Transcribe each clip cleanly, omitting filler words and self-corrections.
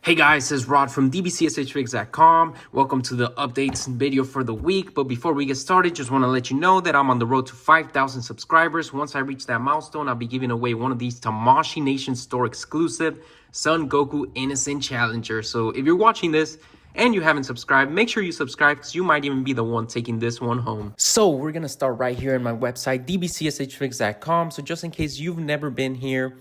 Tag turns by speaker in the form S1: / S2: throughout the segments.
S1: Hey guys, this is Rod from DBZSHFIGS.com. Welcome to the updates video for the week. But before we get started, just want to let you know that I'm on the road to 5,000 subscribers. Once I reach that milestone, I'll be giving away one of these Tamashii Nation store exclusive Son Goku Innocent Challenger. So if you're watching this and you haven't subscribed, make sure you subscribe because you might even be the one taking this one home. So we're going to start right here in my website, DBZSHFIGS.com. So just in case you've never been here,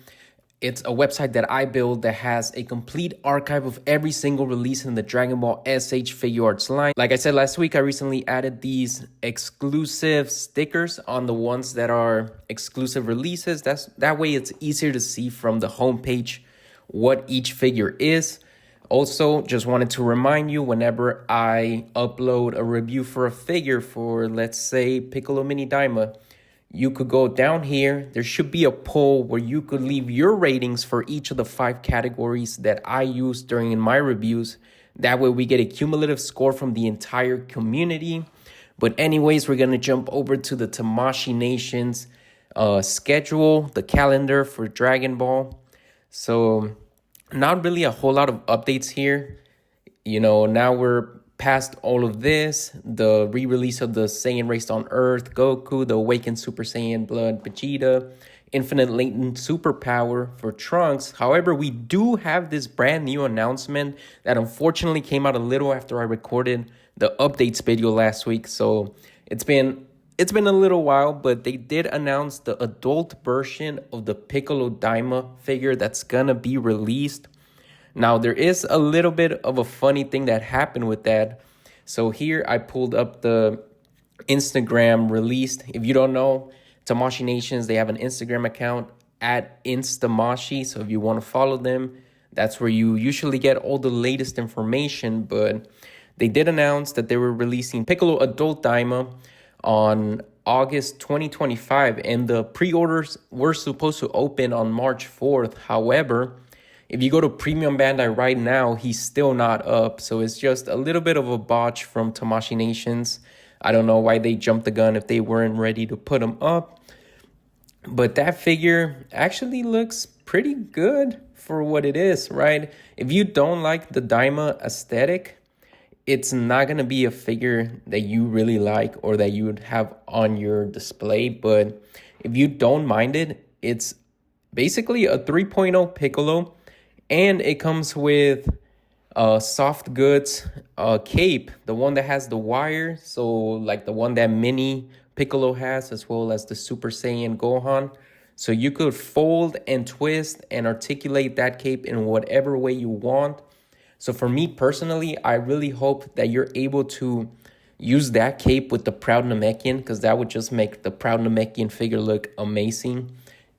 S1: it's a website that I build that has a complete archive of every single release in the Dragon Ball S.H.Figuarts line. Like I said last week, I recently added these exclusive stickers on the ones that are exclusive releases. That way it's easier to see from the homepage what each figure is. Also, just wanted to remind you, whenever I upload a review for a figure for, let's say, Piccolo Mini Daima, you could go down here. There should be a poll where you could leave your ratings for each of the 5 categories that I use during my reviews. That way we get a cumulative score from the entire community. But anyways, we're going to jump over to the Tamashii Nation's schedule, the calendar for Dragon Ball. So not really a whole lot of updates here. You know, now we're past all of this, the re-release of the Saiyan Raised on Earth Goku, the Awakened Super Saiyan Blood Vegeta, Infinite Latent Superpower for Trunks. However, we do have this brand new announcement that unfortunately came out a little after I recorded the updates video last week. So it's been a little while, but they did announce the adult version of the Piccolo Daima figure that's gonna be released. Now, there is a little bit of a funny thing that happened with that. So here I pulled up the Instagram released. If you don't know, Tamashii Nations, they have an Instagram account at Instamashi. So if you want to follow them, that's where you usually get all the latest information. But they did announce that they were releasing Piccolo Adult Daima on August 2025. And the pre-orders were supposed to open on March 4th. However, if you go to Premium Bandai right now, he's still not up. So it's just a little bit of a botch from Tamashii Nations. I don't know why they jumped the gun if they weren't ready to put him up. But that figure actually looks pretty good for what it is, right? If you don't like the Daima aesthetic, it's not going to be a figure that you really like or that you would have on your display. But if you don't mind it, it's basically a 3.0 Piccolo. And it comes with soft goods cape, the one that has the wire. So like the one that Mini Piccolo has, as well as the Super Saiyan Gohan. So you could fold and twist and articulate that cape in whatever way you want. So for me personally, I really hope that you're able to use that cape with the Proud Namekian, because that would just make the Proud Namekian figure look amazing,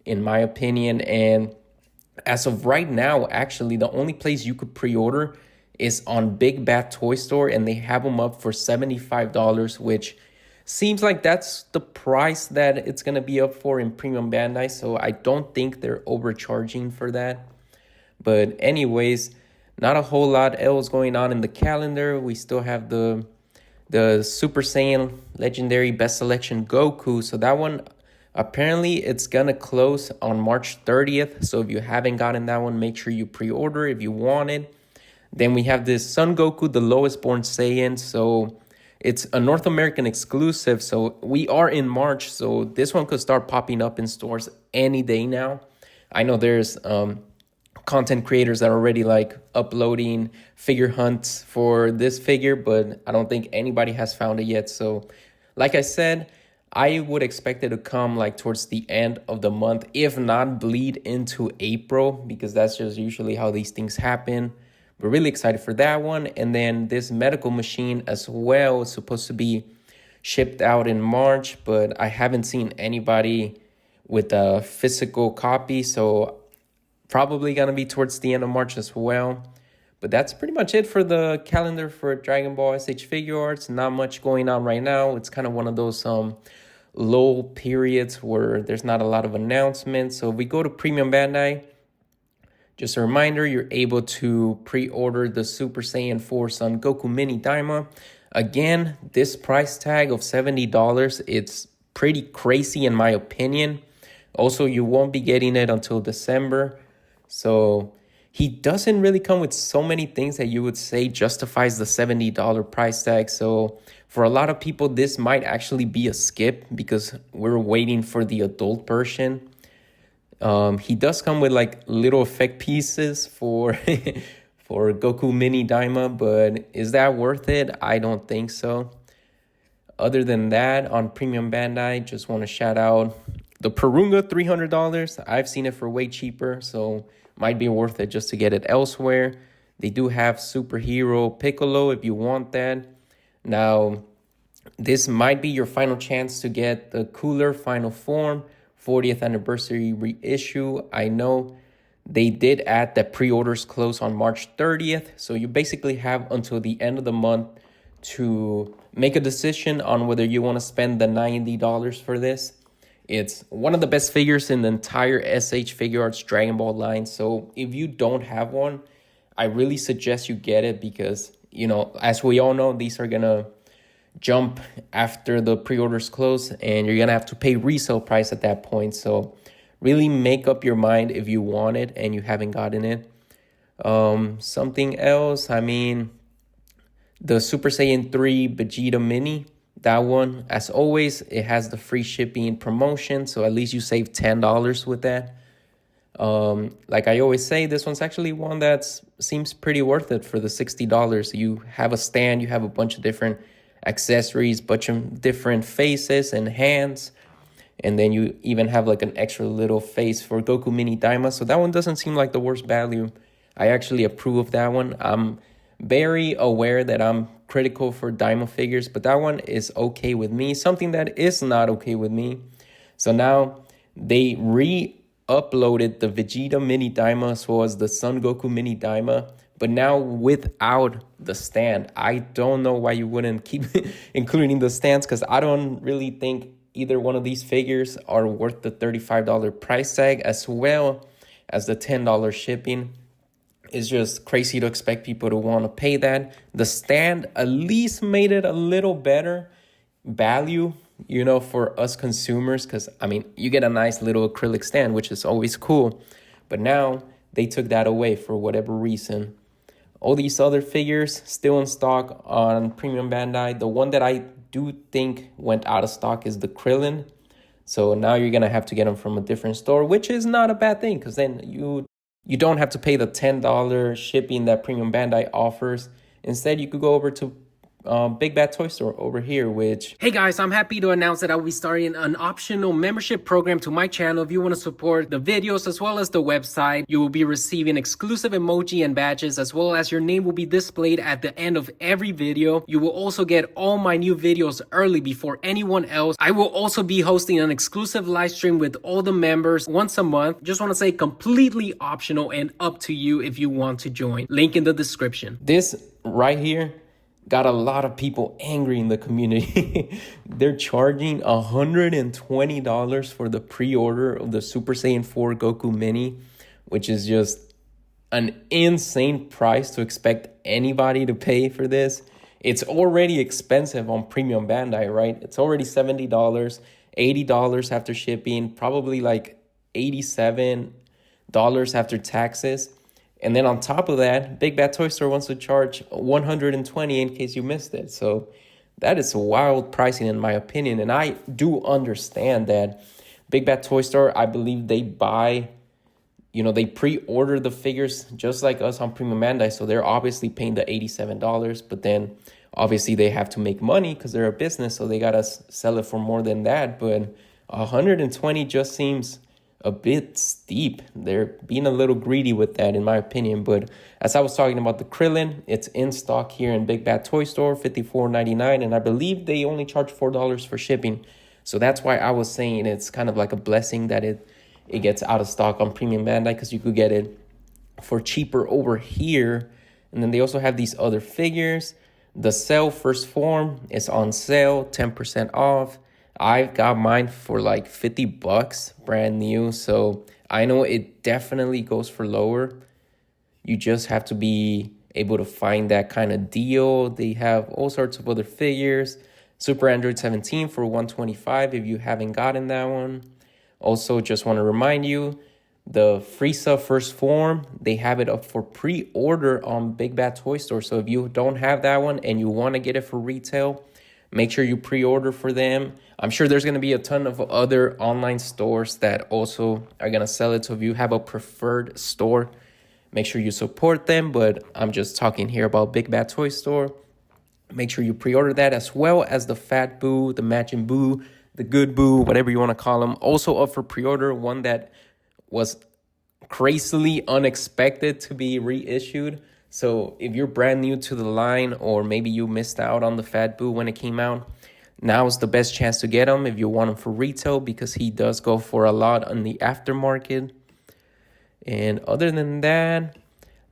S1: in my opinion. And as of right now, actually, the only place you could pre-order is on Big Bad Toy Store, and they have them up for $75, which seems like that's the price that it's going to be up for in Premium Bandai, so I don't think they're overcharging for that. But anyways, not a whole lot else going on in the calendar. We still have the Super Saiyan Legendary Best Selection Goku, so that one, apparently it's gonna close on March 30th. So if you haven't gotten that one, make sure you pre-order if you want it. Then we have this Son Goku, the Lowest Born Saiyan. So it's a North American exclusive. So we are in March. So this one could start popping up in stores any day now. I know there's content creators that are already like uploading figure hunts for this figure, but I don't think anybody has found it yet. So like I said, I would expect it to come like towards the end of the month, if not bleed into April, because that's just usually how these things happen. We're really excited for that one. And then this medical machine as well is supposed to be shipped out in March, but I haven't seen anybody with a physical copy. So probably going to be towards the end of March as well. But that's pretty much it for the calendar for Dragon Ball S.H.Figuarts. Not much going on right now. It's kind of one of those low periods where there's not a lot of announcements. So if we go to Premium Bandai, just a reminder, you're able to pre-order the Super Saiyan 4 Son Goku Mini Daima. Again, this price tag of $70, it's pretty crazy in my opinion. Also, you won't be getting it until December. So He doesn't really come with so many things that you would say justifies the $70 price tag. So for a lot of people, this might actually be a skip because we're waiting for the adult version. He does come with like little effect pieces for for Goku Mini Daima, but is that worth it? I don't think so. Other than that, on Premium Bandai, just want to shout out the Purunga, $300. I've seen it for way cheaper, so might be worth it just to get it elsewhere. They do have Superhero Piccolo if you want that. Now, this might be your final chance to get the cooler final form 40th anniversary reissue. I know they did add that pre-orders close on March 30th, so you basically have until the end of the month to make a decision on whether you want to spend the $90 for this. It's one of the best figures in the entire S.H.Figuarts Dragon Ball line. So if you don't have one, I really suggest you get it because, you know, as we all know, these are going to jump after the pre-orders close and you're going to have to pay resale price at that point. So really make up your mind if you want it and you haven't gotten it. Something else, I mean, the Super Saiyan 3 Vegeta Mini, that one, as always, it has the free shipping promotion, so at least you save $10 with that. Like I always say, this one's actually one that seems pretty worth it for the $60. You have a stand, you have a bunch of different accessories, bunch of different faces and hands, and then you even have like an extra little face for Goku Mini Daima, so that one doesn't seem like the worst value. I actually approve of that one. I'm very aware that I'm critical for Daima figures, but that one is okay with me. Something that is not okay with me. So now they re-uploaded the Vegeta Mini Daima as well as the Son Goku Mini Daima, but now without the stand. I don't know why you wouldn't keep including the stands because I don't really think either one of these figures are worth the $35 price tag as well as the $10 shipping. It's just crazy to expect people to want to pay that. The stand at least made it a little better value, you know, for us consumers. Because, I mean, you get a nice little acrylic stand, which is always cool. But now they took that away for whatever reason. All these other figures still in stock on Premium Bandai. The one that I do think went out of stock is the Krillin. So now you're going to have to get them from a different store, which is not a bad thing because then you don't have to pay the $10 shipping that Premium Bandai offers. Instead, you could go over to Big Bad Toy Store over here, which... Hey guys, I'm happy to announce that I will be starting an optional membership program to my channel. If you want to support the videos as well as the website, you will be receiving exclusive emoji and badges, as well as your name will be displayed at the end of every video. You will also get all my new videos early before anyone else. I will also be hosting an exclusive live stream with all the members once a month. Just want to say completely optional and up to you if you want to join. Link in the description. This right here got a lot of people angry in the community. They're charging $120 for the pre-order of the Super Saiyan 4 Goku Mini, which is just an insane price to expect anybody to pay for this. It's already expensive on Premium Bandai, right? It's already $70, $80 after shipping, probably like $87 after taxes. And then on top of that, Big Bad Toy Store wants to charge $120 in case you missed it. So that is wild pricing in my opinion. And I do understand that Big Bad Toy Store, I believe they buy, you know, they pre-order the figures just like us on Premium Bandai. So they're obviously paying the $87, but then obviously they have to make money because they're a business. So they got to sell it for more than that. But $120 just seems a bit steep. They're being a little greedy with that in my opinion. But as I was talking about the Krillin, it's in stock here in Big Bad Toy Store, $54.99, and I believe they only charge $4 for shipping. So that's why I was saying it's kind of like a blessing that it gets out of stock on Premium Bandai, because you could get it for cheaper over here. And then they also have these other figures. The Cell First Form is on sale, 10% off. I've got mine for like $50, brand new. So I know it definitely goes for lower. You just have to be able to find that kind of deal. They have all sorts of other figures. Super Android 17 for $125 if you haven't gotten that one. Also, just want to remind you, The Frieza First Form, they have it up for pre-order on Big Bad Toy Store. So if you don't have that one and you want to get it for retail, make sure you pre-order for them. I'm sure there's going to be a ton of other online stores that also are going to sell it. So if you have a preferred store, make sure you support them. But I'm just talking here about Big Bad Toy Store. Make sure you pre-order that, as well as the Fat Boo, the Matching Boo, the Good Boo, whatever you want to call them. Also up for pre-order, one that was crazily unexpected to be reissued. So if you're brand new to the line, or maybe you missed out on the Fat Boo when it came out, now is the best chance to get him if you want him for retail, because he does go for a lot on the aftermarket. And other than that,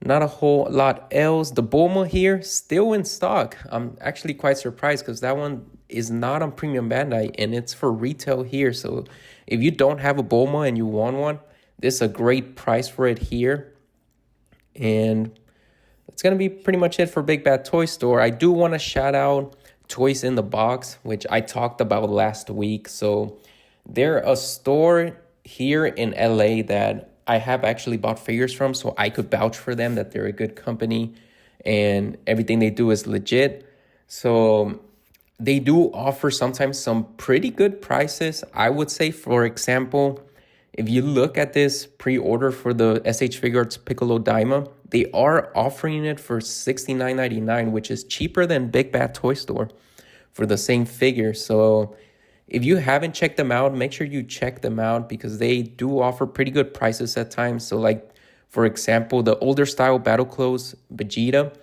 S1: not a whole lot else. The Bulma here, still in stock. I'm actually quite surprised because that one is not on Premium Bandai and it's for retail here. So if you don't have a Bulma and you want one, this is a great price for it here. And that's going to be pretty much it for Big Bad Toy Store. I do want to shout out Toys in the Box, which I talked about last week. So they're a store here in LA that I have actually bought figures from, so I could vouch for them that they're a good company and everything they do is legit. So they do offer sometimes some pretty good prices. I would say, for example, if you look at this pre-order for the S.H.Figuarts Piccolo Daima, they are offering it for $69.99, which is cheaper than Big Bad Toy Store for the same figure. So if you haven't checked them out, make sure you check them out because they do offer pretty good prices at times. So like, for example, the older style Battle Clothes Vegeta,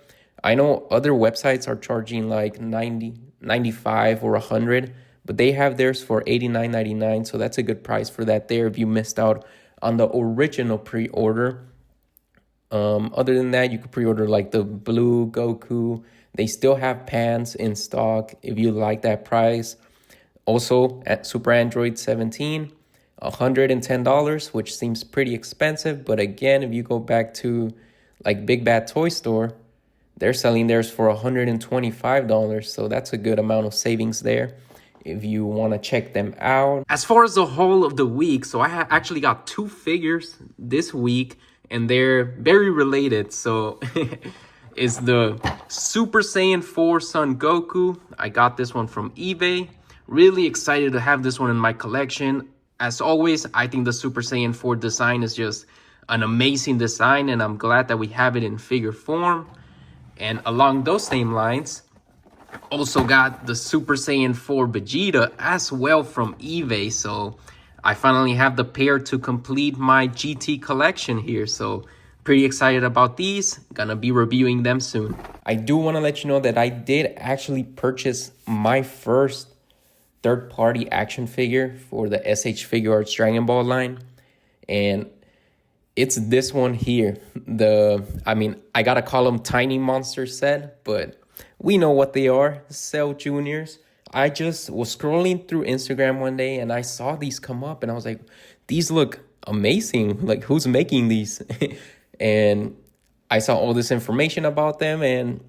S1: I know other websites are charging like 90, 95 or 100, but they have theirs for $89.99. So that's a good price for that there if you missed out on the original pre-order. Other than that, you could pre-order like the blue Goku. They still have pants in stock if you like that price. Also at Super Android 17, $110, which seems pretty expensive. But again, if you go back to like Big Bad Toy Store, they're selling theirs for $125. So that's a good amount of savings there if you want to check them out. As far as the whole of the week, so I actually got 2 figures this week, and they're very related. So it's the Super Saiyan 4 Son Goku. I got this one from eBay. Really excited to have this one in my collection. As always, I think the Super Saiyan 4 design is just an amazing design, and I'm glad that we have it in figure form. And along those same lines, also got the Super Saiyan 4 Vegeta as well from eBay. So I finally have the pair to complete my GT collection here. So pretty excited about these. Gonna be reviewing them soon. I do want to let you know that I did actually purchase my first third-party action figure for the S.H.Figuarts Dragon Ball line. And it's this one here. I gotta call them Tiny Monster set, but we know what they are, Cell Juniors. I just was scrolling through Instagram one day and I saw these come up and I was like, these look amazing. Like, who's making these? And I saw all this information about them and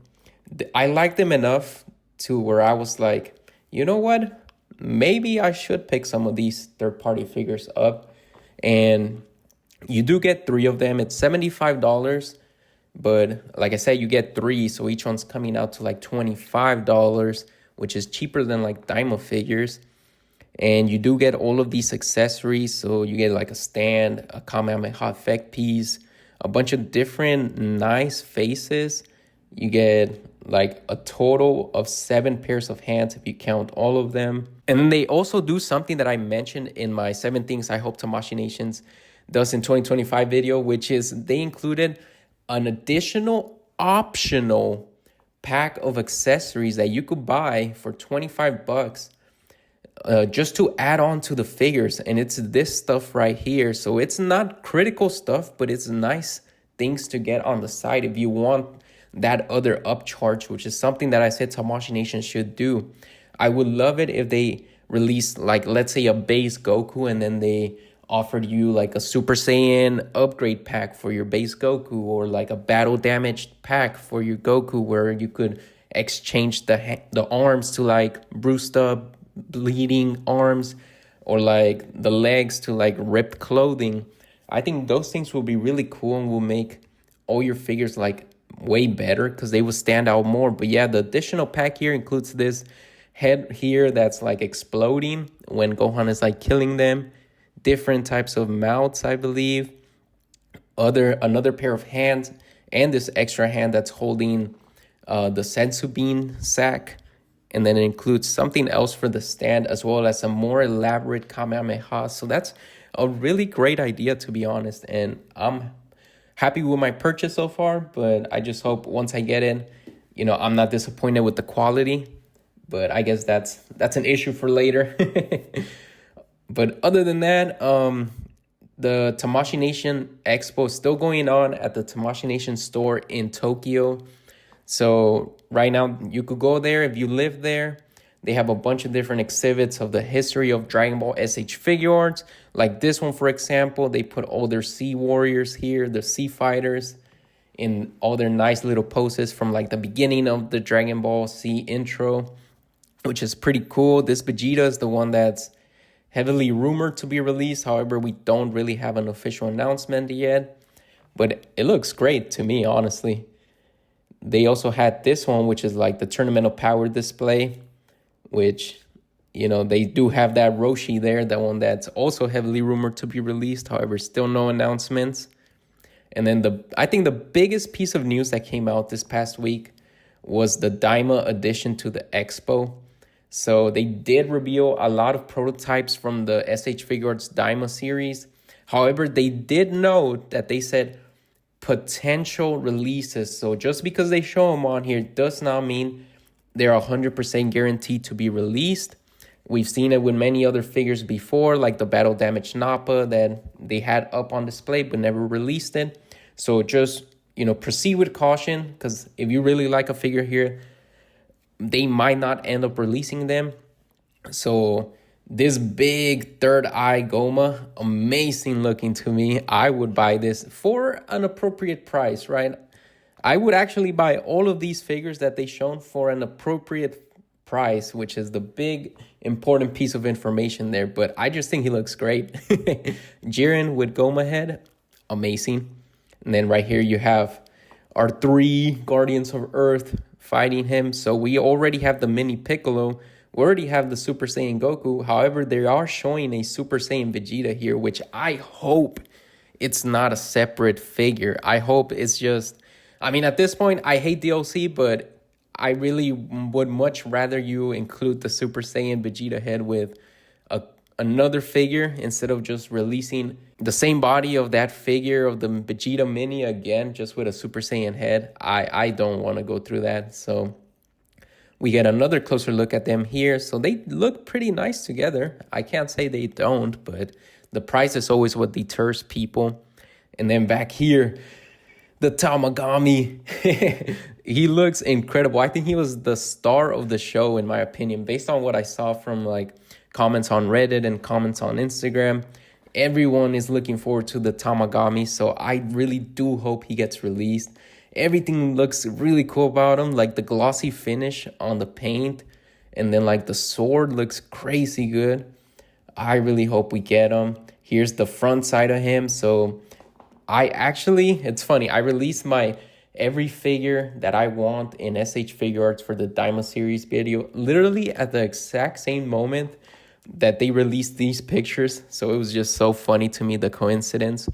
S1: I liked them enough to where I was like, you know what? Maybe I should pick some of these third-party figures up. And you do get 3 of them. It's $75. But like I said, you get 3. So each one's coming out to like $25, which is cheaper than like Daima figures. And you do get all of these accessories. So you get like a stand, a Kamehameha effect piece, a bunch of different nice faces. You get like a total of 7 pairs of hands if you count all of them. And then they also do something that I mentioned in my 7 things I hope Tamashii Nations does in 2025 video, which is they included an additional optional pack of accessories that you could buy for $25 just to add on to the figures. And it's this stuff right here. So it's not critical stuff, but it's nice things to get on the side if you want that other upcharge, which is something that I said Tamashii Nation should do. I would love it if they released, like, let's say a base Goku and then they offered you like a Super Saiyan upgrade pack for your base Goku, or like a battle damaged pack for your Goku where you could exchange the arms to like bruised up, bleeding arms, or like the legs to like ripped clothing. I think those things will be really cool and will make all your figures like way better because they will stand out more. But yeah, the additional pack here includes this head here that's like exploding when Gohan is like killing them, different types of mouths, I believe, another pair of hands, and this extra hand that's holding the sensu bean sack. And then it includes something else for the stand, as well as a more elaborate Kamehameha. So that's a really great idea, to be honest. And I'm happy with my purchase so far, but I just hope once I get in, I'm not disappointed with the quality. But I guess that's an issue for later. But other than that, the Tamashii Nation Expo is still going on at the Tamashii Nation store in Tokyo. So right now you could go there if you live there. They have a bunch of different exhibits of the history of Dragon Ball S.H.Figuarts. Like this one, for example, they put all their Sea Warriors here, the Sea Fighters, in all their nice little poses from like the beginning of the Dragon Ball Z intro, which is pretty cool. This Vegeta is the one that's heavily rumored to be released. However, we don't really have an official announcement yet, but it looks great to me, honestly. They also had this one, which is like the Tournamental Power display, which, they do have that Roshi there, that one that's also heavily rumored to be released. However, still no announcements. And then I think the biggest piece of news that came out this past week was the Daima addition to the Expo. So they did reveal a lot of prototypes from the S.H.Figuarts Daima series. However, they did note that they said potential releases. So just because they show them on here does not mean they're 100% guaranteed to be released. We've seen it with many other figures before, like the Battle Damaged Nappa that they had up on display but never released it. So just, proceed with caution, because if you really like a figure here, they might not end up releasing them. So this big third eye Goma, amazing looking to me. I would buy this for an appropriate price, right? I would actually buy all of these figures that they shown for an appropriate price, which is the big important piece of information there. But I just think he looks great. Jiren with Goma head, amazing. And then right here you have our 3 Guardians of Earth fighting him. So we already have the mini Piccolo. We already have the Super Saiyan Goku. However, they are showing a Super Saiyan Vegeta here, which I hope it's not a separate figure. I hope it's just, at this point, I hate DLC, but I really would much rather you include the Super Saiyan Vegeta head with another figure instead of just releasing the same body of that figure of the Vegeta mini again, just with a Super Saiyan head. I don't want to go through that. So we get another closer look at them here. So they look pretty nice together. I can't say they don't, but the price is always what deters people. And then back here, the Tamagami. He looks incredible. I think he was the star of the show, in my opinion, based on what I saw from like comments on Reddit and comments on Instagram. Everyone is looking forward to the Tamagami, so I really do hope he gets released. Everything looks really cool about him, like the glossy finish on the paint, and then like the sword looks crazy good. I really hope we get him. Here's the front side of him. So it's funny, I released my every figure that I want in S.H.Figuarts for the Daima series video literally at the exact same moment that they released these pictures. So it was just so funny to me, the coincidence.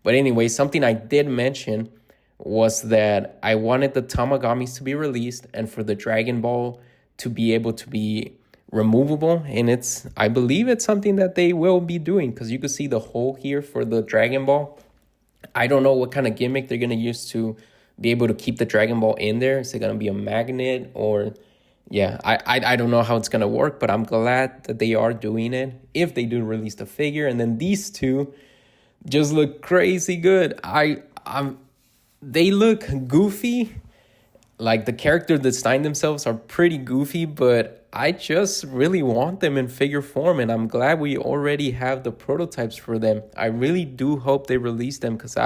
S1: But anyway, something I did mention was that I wanted the Tamagamis to be released and for the Dragon Ball to be able to be removable. And I believe it's something that they will be doing, because you can see the hole here for the Dragon Ball. I don't know what kind of gimmick they're going to use to be able to keep the Dragon Ball in there. Is it going to be a magnet or... Yeah, I don't know how it's going to work, but I'm glad that they are doing it if they do release the figure. And then these two just look crazy good. They look goofy. Like the character design themselves are pretty goofy, but I just really want them in figure form. And I'm glad we already have the prototypes for them. I really do hope they release them, because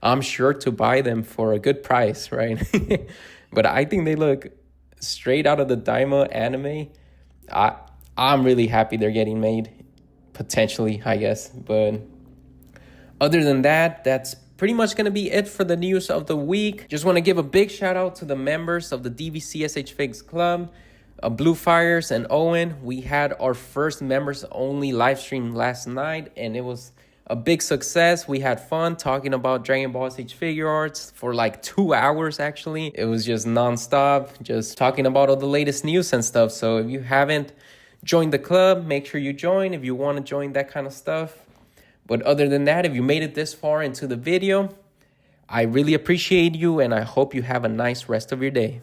S1: I'm sure to buy them for a good price, right? But I think they look straight out of the Daima anime. I'm really happy they're getting made, potentially, I guess. But Other than that, that's pretty much going to be it for the news of the week. Just want to give a big shout out to the members of the DBZSHFIGS Club, Blue Fires and Owen. We had our first members only live stream last night, and it was a big success. We had fun talking about Dragon Ball S.H.Figuarts for like 2 hours, actually. It was just nonstop, just talking about all the latest news and stuff. So if you haven't joined the club, make sure you join if you want to join that kind of stuff. But other than that, if you made it this far into the video, I really appreciate you, and I hope you have a nice rest of your day.